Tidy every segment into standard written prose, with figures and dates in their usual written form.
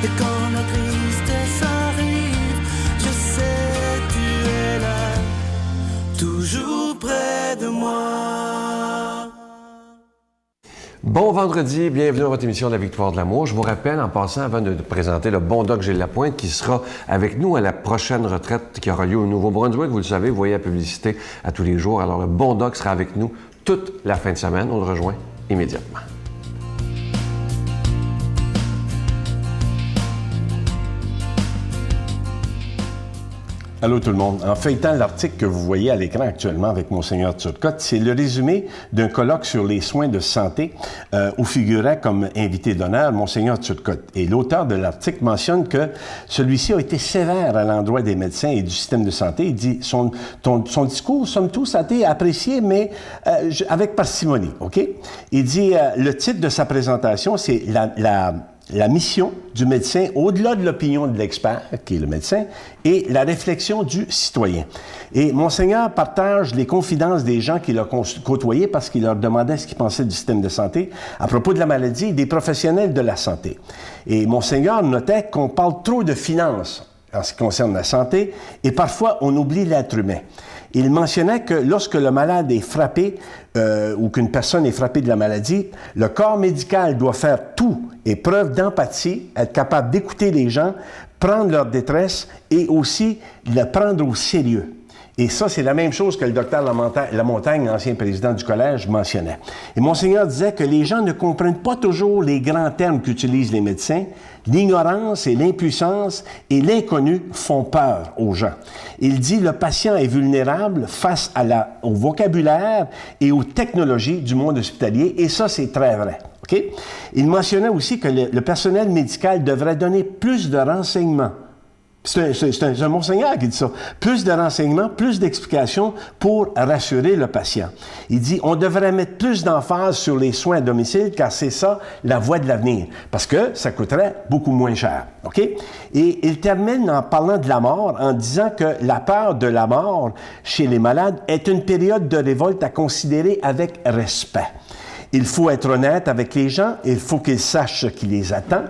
Et quand la tristesse arrive, je sais tu es là, toujours près de moi. Bon vendredi, bienvenue à votre émission de la Victoire de l'amour. Je vous rappelle, en passant, avant de présenter le bon doc Gilles Lapointe, qui sera avec nous à la prochaine retraite qui aura lieu au Nouveau-Brunswick. Vous le savez, vous voyez la publicité à tous les jours. Alors, le bon doc sera avec nous toute la fin de semaine. On le rejoint immédiatement. Allô tout le monde. En feuilletant l'article que vous voyez à l'écran actuellement avec Monseigneur Turcotte, c'est le résumé d'un colloque sur les soins de santé où figurait comme invité d'honneur Monseigneur Turcotte. Et l'auteur de l'article mentionne que celui-ci a été sévère à l'endroit des médecins et du système de santé. Il dit son discours, somme toute, ça a été apprécié, mais avec parcimonie. OK? Il dit le titre de sa présentation, c'est la mission du médecin, au-delà de l'opinion de l'expert, qui est le médecin, et la réflexion du citoyen. Et Monseigneur partage les confidences des gens qu'il a côtoyés parce qu'il leur demandait ce qu'ils pensaient du système de santé à propos de la maladie et des professionnels de la santé. Et Monseigneur notait qu'on parle trop de finances en ce qui concerne la santé et parfois on oublie l'être humain. Il mentionnait que lorsque le malade est frappé ou qu'une personne est frappée de la maladie, le corps médical doit faire tout et preuve d'empathie, être capable d'écouter les gens, prendre leur détresse et aussi le prendre au sérieux. Et ça, c'est la même chose que le docteur Lamontagne, ancien président du collège, mentionnait. Et Monseigneur disait que les gens ne comprennent pas toujours les grands termes qu'utilisent les médecins. L'ignorance et l'impuissance et l'inconnu font peur aux gens. Il dit le patient est vulnérable face au vocabulaire et aux technologies du monde hospitalier, et ça, c'est très vrai. Okay? Il mentionnait aussi que le personnel médical devrait donner plus de renseignements. C'est un Monseigneur qui dit ça. Plus de renseignements, plus d'explications pour rassurer le patient. Il dit, on devrait mettre plus d'emphase sur les soins à domicile, car c'est ça la voie de l'avenir, parce que ça coûterait beaucoup moins cher. OK? Et il termine en parlant de la mort, en disant que la peur de la mort chez les malades est une période de révolte à considérer avec respect. Il faut être honnête avec les gens, il faut qu'ils sachent ce qui les attend.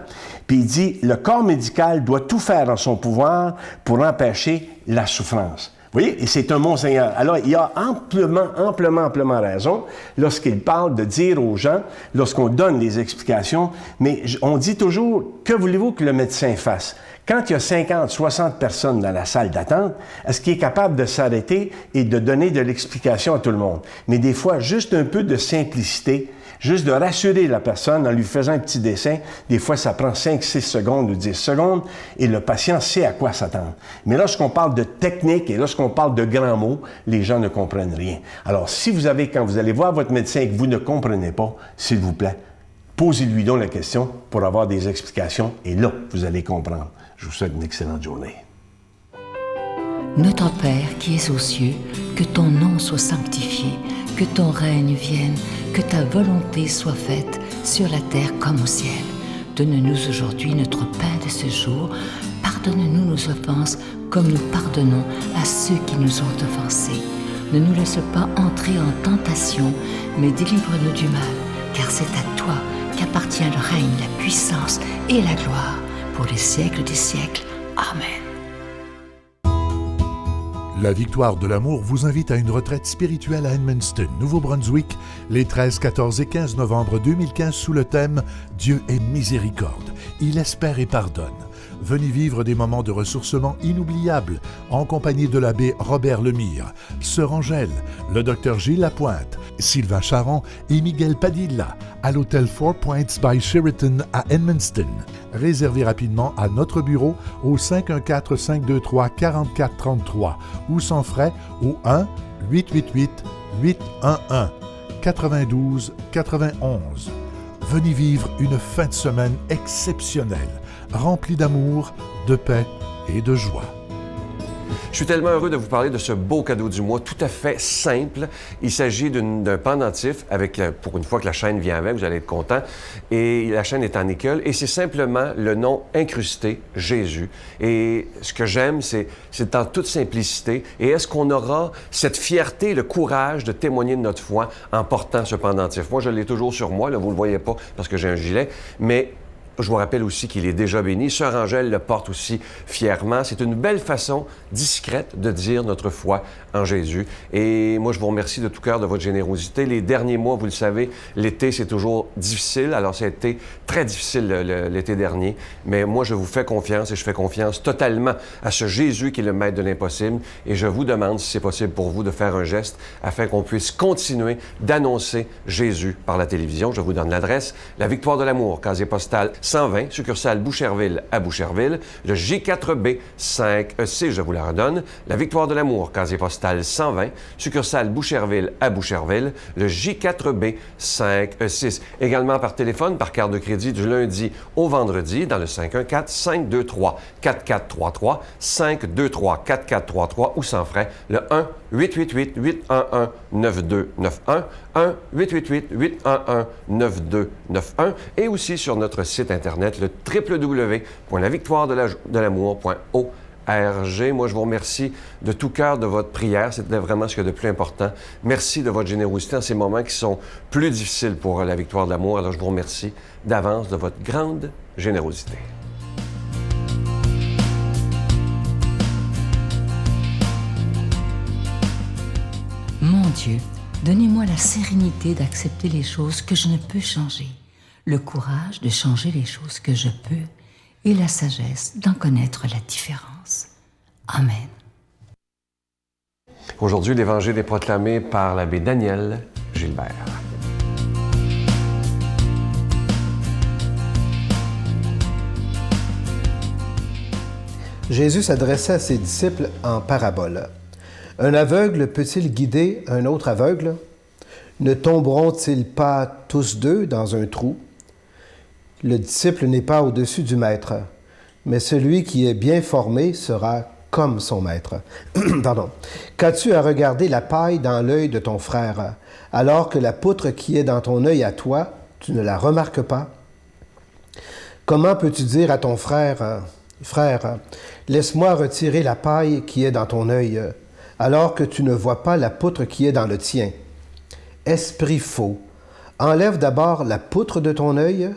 Puis il dit, le corps médical doit tout faire en son pouvoir pour empêcher la souffrance. Vous voyez, et c'est un Monseigneur. Alors, il a amplement raison lorsqu'il parle de dire aux gens, lorsqu'on donne les explications, mais on dit toujours, que voulez-vous que le médecin fasse? Quand il y a 50, 60 personnes dans la salle d'attente, est-ce qu'il est capable de s'arrêter et de donner de l'explication à tout le monde? Mais des fois, juste un peu de simplicité, juste de rassurer la personne en lui faisant un petit dessin, des fois, ça prend 5, 6 secondes ou 10 secondes et le patient sait à quoi s'attendre. Mais lorsqu'on parle de technique et lorsqu'on parle de grands mots, les gens ne comprennent rien. Alors, quand vous allez voir votre médecin et que vous ne comprenez pas, s'il vous plaît, posez-lui donc la question pour avoir des explications et là, vous allez comprendre. Je vous souhaite une excellente journée. Notre Père qui es aux cieux, que ton nom soit sanctifié, que ton règne vienne, que ta volonté soit faite sur la terre comme au ciel. Donne-nous aujourd'hui notre pain de ce jour. Pardonne-nous nos offenses comme nous pardonnons à ceux qui nous ont offensés. Ne nous laisse pas entrer en tentation, mais délivre-nous du mal, car c'est à toi qu'appartient le règne, la puissance et la gloire pour les siècles des siècles. Amen. La Victoire de l'amour vous invite à une retraite spirituelle à Edmundston, Nouveau-Brunswick, les 13, 14 et 15 novembre 2015 sous le thème « Dieu est miséricorde, il espère et pardonne ». Venez vivre des moments de ressourcement inoubliables en compagnie de l'abbé Robert Lemire, Sœur Angèle, le docteur Gilles Lapointe, Sylvain Charon et Miguel Padilla à l'hôtel Four Points by Sheraton à Edmundston. Réservez rapidement à notre bureau au 514-523-4433 ou sans frais au 1-888-811-92-91. Venez vivre une fin de semaine exceptionnelle, remplie d'amour, de paix et de joie. Je suis tellement heureux de vous parler de ce beau cadeau du mois, tout à fait simple. Il s'agit d'un pendentif avec, pour une fois que la chaîne vient avec, vous allez être content. Et la chaîne est en nickel et c'est simplement le nom incrusté, Jésus. Et ce que j'aime, c'est en toute simplicité. Et est-ce qu'on aura cette fierté, le courage de témoigner de notre foi en portant ce pendentif? Moi, je l'ai toujours sur moi, là, vous ne le voyez pas parce que j'ai un gilet, mais Je vous rappelle aussi qu'il est déjà béni. Sœur Angèle le porte aussi fièrement. C'est une belle façon discrète de dire notre foi en Jésus. Et moi, je vous remercie de tout cœur de votre générosité. Les derniers mois, vous le savez, l'été, c'est toujours difficile. Alors, ça a été très difficile l'été dernier. Mais moi, je vous fais confiance et je fais confiance totalement à ce Jésus qui est le maître de l'impossible. Et je vous demande, si c'est possible pour vous, de faire un geste afin qu'on puisse continuer d'annoncer Jésus par la télévision. Je vous donne l'adresse. La Victoire de l'Amour, casier postal 120, succursale Boucherville à Boucherville, le J4B 5E6, je vous la redonne. La Victoire de l'Amour, casier postal 120, succursale Boucherville à Boucherville, le J4B 5E6. Également par téléphone, par carte de crédit du lundi au vendredi dans le 514-523-4433, 523-4433 ou sans frais, le 1-888-811-9291, 1-888-811-9291 et aussi sur notre site Internet, le www.lavictoiredelamour.org. Moi, je vous remercie de tout cœur de votre prière. C'était vraiment ce qu'il y a de plus important. Merci de votre générosité en ces moments qui sont plus difficiles pour la Victoire de l'Amour. Alors, je vous remercie d'avance de votre grande générosité. Mon Dieu, donnez-moi la sérénité d'accepter les choses que je ne peux changer, le courage de changer les choses que je peux et la sagesse d'en connaître la différence. Amen. Aujourd'hui, l'Évangile est proclamé par l'abbé Daniel Gilbert. Jésus s'adressait à ses disciples en parabole. Un aveugle peut-il guider un autre aveugle? Ne tomberont-ils pas tous deux dans un trou? Le disciple n'est pas au-dessus du maître, mais celui qui est bien formé sera comme son maître. Pardon. Qu'as-tu à regarder la paille dans l'œil de ton frère, alors que la poutre qui est dans ton œil à toi, tu ne la remarques pas? Comment peux-tu dire à ton frère, frère, laisse-moi retirer la paille qui est dans ton œil, alors que tu ne vois pas la poutre qui est dans le tien? Esprit faux, enlève d'abord la poutre de ton œil,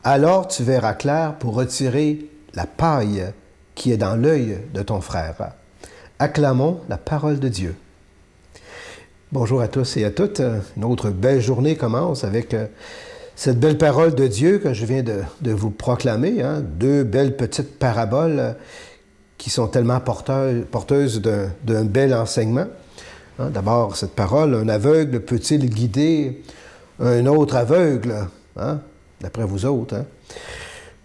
alors tu verras clair pour retirer la paille qui est dans l'œil de ton frère. Acclamons la parole de Dieu. Bonjour à tous et à toutes. Une autre belle journée commence avec cette belle parole de Dieu que je viens de vous proclamer. Deux belles petites paraboles qui sont tellement porteuses d'un bel enseignement. D'abord, cette parole, un aveugle peut-il guider un autre aveugle? D'après vous autres.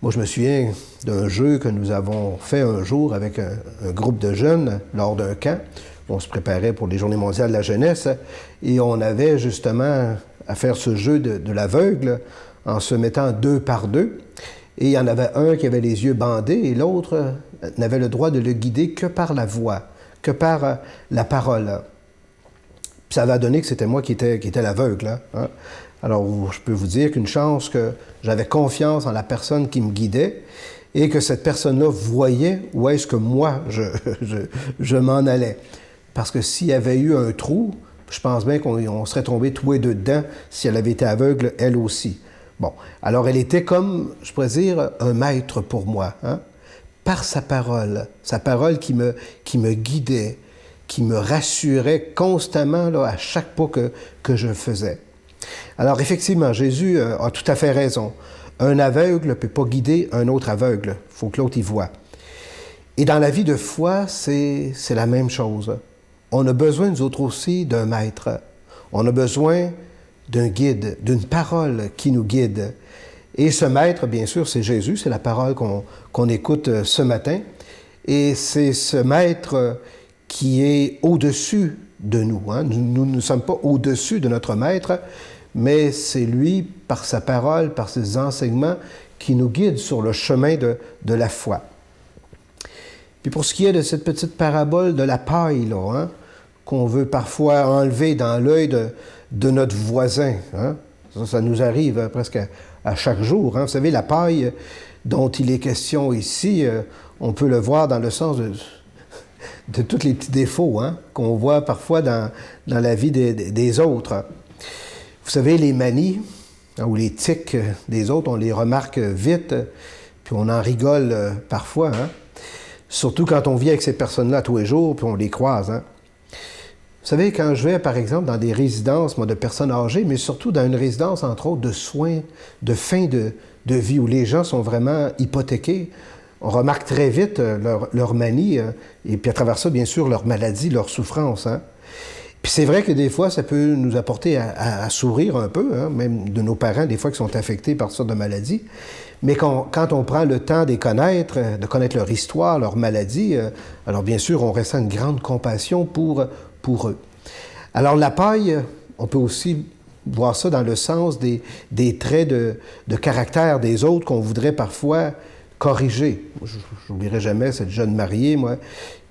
Moi, je me souviens d'un jeu que nous avons fait un jour avec un groupe de jeunes lors d'un camp. On se préparait pour les Journées mondiales de la jeunesse et on avait justement à faire ce jeu de l'aveugle en se mettant deux par deux. Et il y en avait un qui avait les yeux bandés et l'autre n'avait le droit de le guider que par la voix, que par la parole. Puis ça avait donné que c'était moi qui étais l'aveugle. Alors, je peux vous dire qu'une chance que j'avais confiance en la personne qui me guidait et que cette personne-là voyait où est-ce que moi, je m'en allais. Parce que s'il y avait eu un trou, je pense bien qu'on serait tombés tous les deux dedans si elle avait été aveugle, elle aussi. Bon, alors elle était comme, je pourrais dire, un maître pour moi, par sa parole qui me guidait, qui me rassurait constamment là, à chaque pas que je faisais. Alors effectivement, Jésus a tout à fait raison. Un aveugle ne peut pas guider un autre aveugle. Il faut que l'autre y voie. Et dans la vie de foi, c'est la même chose. On a besoin, nous autres aussi, d'un maître. On a besoin d'un guide, d'une parole qui nous guide. Et ce maître, bien sûr, c'est Jésus, c'est la parole qu'on écoute ce matin. Et c'est ce maître qui est au-dessus de nous. Nous ne sommes pas au-dessus de notre maître, mais c'est lui, par sa parole, par ses enseignements, qui nous guide sur le chemin de la foi. Puis pour ce qui est de cette petite parabole de la paille, là, qu'on veut parfois enlever dans l'œil de notre voisin, ça nous arrive presque à chaque jour. Vous savez, la paille dont il est question ici, on peut le voir dans le sens de tous les petits défauts qu'on voit parfois dans la vie des autres. Vous savez, les manies, ou les tics des autres, on les remarque vite, puis on en rigole parfois. Hein? Surtout quand on vit avec ces personnes-là tous les jours, puis on les croise. Hein? Vous savez, quand je vais, par exemple, dans des résidences de personnes âgées, mais surtout dans une résidence, entre autres, de soins, de fin de vie, où les gens sont vraiment hypothéqués, on remarque très vite leur manie, et puis à travers ça, bien sûr, leur maladie, leur souffrance. Hein? Puis c'est vrai que des fois, ça peut nous apporter à sourire un peu, hein, même de nos parents, des fois, qui sont affectés par toutes sortes de maladies. Mais quand on prend le temps de les connaître, de connaître leur histoire, leur maladie, alors bien sûr, on ressent une grande compassion pour eux. Alors la paille, on peut aussi voir ça dans le sens des traits de caractère des autres qu'on voudrait parfois corriger. Je n'oublierai jamais cette jeune mariée, moi,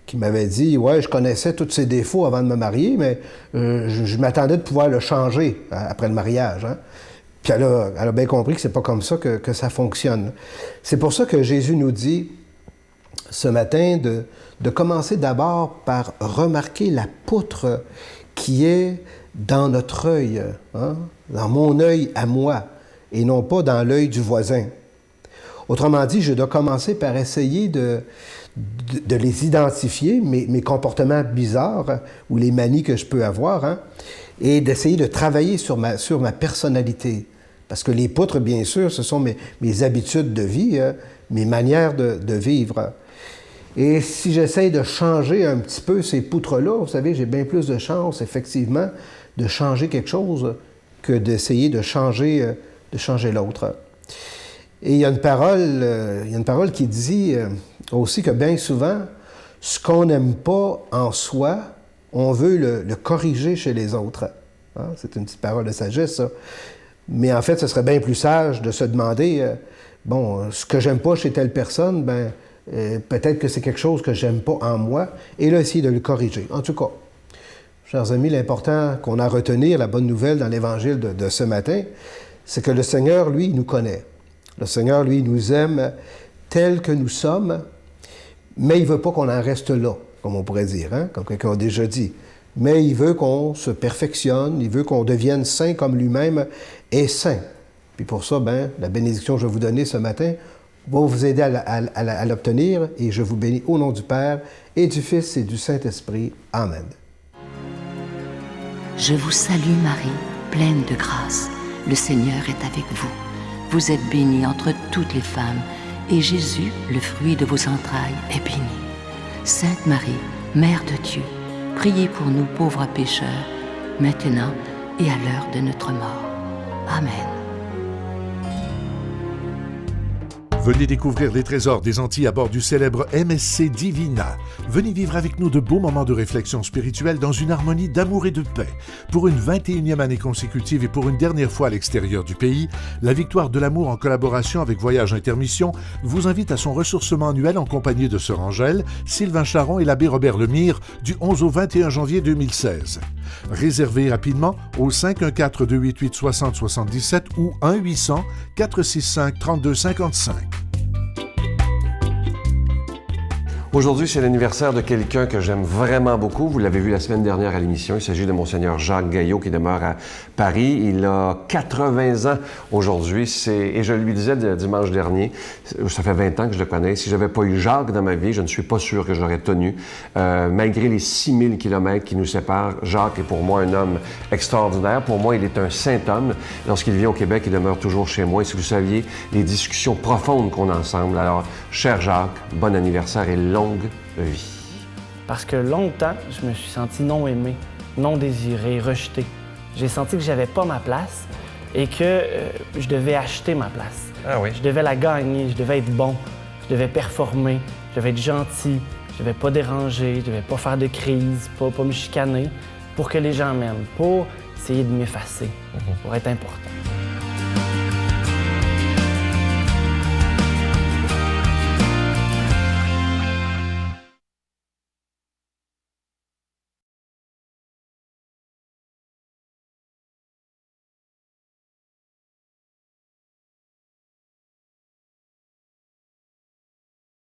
qui m'avait dit « Ouais, je connaissais tous ses défauts avant de me marier, mais je m'attendais de pouvoir le changer après le mariage. Hein? » Puis elle a bien compris que c'est pas comme ça que ça fonctionne. C'est pour ça que Jésus nous dit ce matin de commencer d'abord par remarquer la poutre qui est dans notre œil, hein? Dans mon œil à moi, et non pas dans l'œil du voisin. Autrement dit, je dois commencer par essayer de les identifier, mes comportements bizarres ou les manies que je peux avoir, hein, et d'essayer de travailler sur ma personnalité. Parce que les poutres, bien sûr, ce sont mes habitudes de vie, mes manières de vivre. Et si j'essaye de changer un petit peu ces poutres-là, vous savez, j'ai bien plus de chance, effectivement, de changer quelque chose que d'essayer de changer l'autre. Et il y a une parole qui dit aussi que bien souvent, ce qu'on n'aime pas en soi, on veut le corriger chez les autres. Hein? C'est une petite parole de sagesse, ça. Mais en fait, ce serait bien plus sage de se demander, ce que j'aime pas chez telle personne, peut-être que c'est quelque chose que j'aime pas en moi, et là, essayer de le corriger. En tout cas, chers amis, l'important qu'on a à retenir, la bonne nouvelle dans l'Évangile de ce matin, c'est que le Seigneur, lui, nous connaît. Le Seigneur, lui, nous aime tel que nous sommes, mais il ne veut pas qu'on en reste là, comme on pourrait dire, hein? Comme quelqu'un a déjà dit. Mais il veut qu'on se perfectionne, il veut qu'on devienne saint comme lui-même est saint. Puis pour ça, la bénédiction que je vais vous donner ce matin va vous aider à l'obtenir, et je vous bénis au nom du Père et du Fils et du Saint-Esprit. Amen. Je vous salue Marie, pleine de grâce. Le Seigneur est avec vous. Vous êtes bénie entre toutes les femmes, et Jésus, le fruit de vos entrailles, est béni. Sainte Marie, Mère de Dieu, priez pour nous pauvres pécheurs, maintenant et à l'heure de notre mort. Amen. Venez découvrir les trésors des Antilles à bord du célèbre MSC Divina. Venez vivre avec nous de beaux moments de réflexion spirituelle dans une harmonie d'amour et de paix. Pour une 21e année consécutive et pour une dernière fois à l'extérieur du pays, la Victoire de l'amour en collaboration avec Voyage Intermission vous invite à son ressourcement annuel en compagnie de Sœur Angèle, Sylvain Charon et l'abbé Robert Lemire du 11 au 21 janvier 2016. Réservez rapidement au 514-288-6077 ou 1-800-465-3255. Aujourd'hui, c'est l'anniversaire de quelqu'un que j'aime vraiment beaucoup. Vous l'avez vu la semaine dernière à l'émission. Il s'agit de Monseigneur Jacques Gaillot qui demeure à Paris. Il a 80 ans aujourd'hui. Et je lui disais dimanche dernier, ça fait 20 ans que je le connais, si je n'avais pas eu Jacques dans ma vie, je ne suis pas sûr que j'aurais tenu. Malgré les 6000 kilomètres qui nous séparent, Jacques est pour moi un homme extraordinaire. Pour moi, il est un saint homme. Lorsqu'il vient au Québec, il demeure toujours chez moi. Et si vous saviez les discussions profondes qu'on a ensemble, alors, cher Jacques, bon anniversaire et longue vie. Parce que longtemps, je me suis senti non aimé, non désiré, rejeté. J'ai senti que j'avais pas ma place et que je devais acheter ma place. Ah oui? Je devais la gagner, je devais être bon, je devais performer, je devais être gentil, je devais pas déranger, je devais pas faire de crise, pas me chicaner pour que les gens m'aiment, pour essayer de m'effacer, pour être important.